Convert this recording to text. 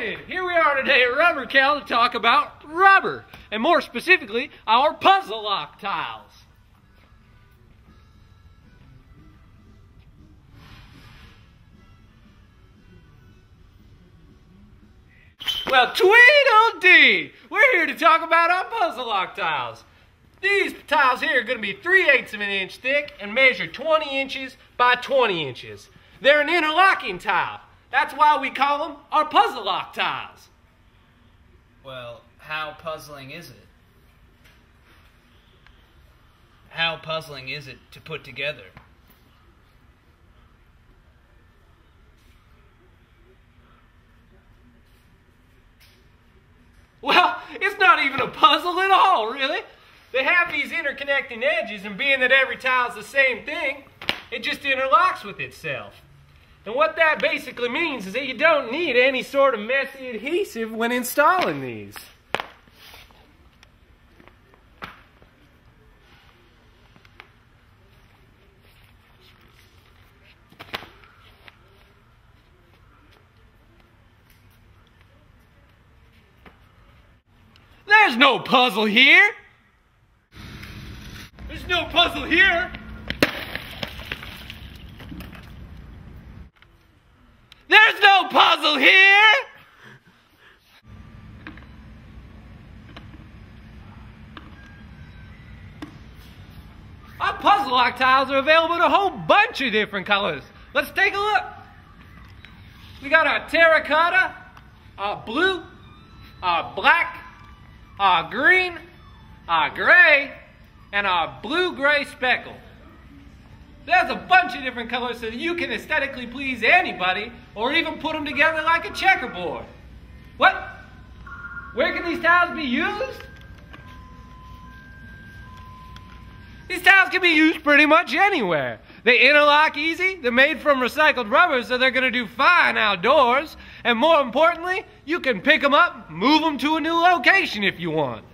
David. Here we are today at Rubber Cal to talk about rubber, and more specifically, our puzzle lock tiles. Well, Tweedledee! We're here to talk about our puzzle lock tiles. These tiles here are going to be 3/8 of an inch thick and measure 20 inches by 20 inches. They're an interlocking tile. That's why we call them our puzzle lock tiles. Well, how puzzling is it? How puzzling is it to put together? Well, it's not even a puzzle at all, really. They have these interconnecting edges, and being that every tile's the same thing, it just interlocks with itself. And what that basically means is that you don't need any sort of messy adhesive when installing these. There's no puzzle here. There's no puzzle here. There's no puzzle here. Our puzzle lock tiles are available in a whole bunch of different colors. Let's take a look. We got our terracotta, our blue, our black, our green, our gray, and our blue-gray speckle. There's a bunch of different colors so that you can aesthetically please anybody or even put them together like a checkerboard. What? Where can these tiles be used? These tiles can be used pretty much anywhere. They interlock easy, they're made from recycled rubber, so they're going to do fine outdoors. And more importantly, you can pick them up, move them to a new location if you want.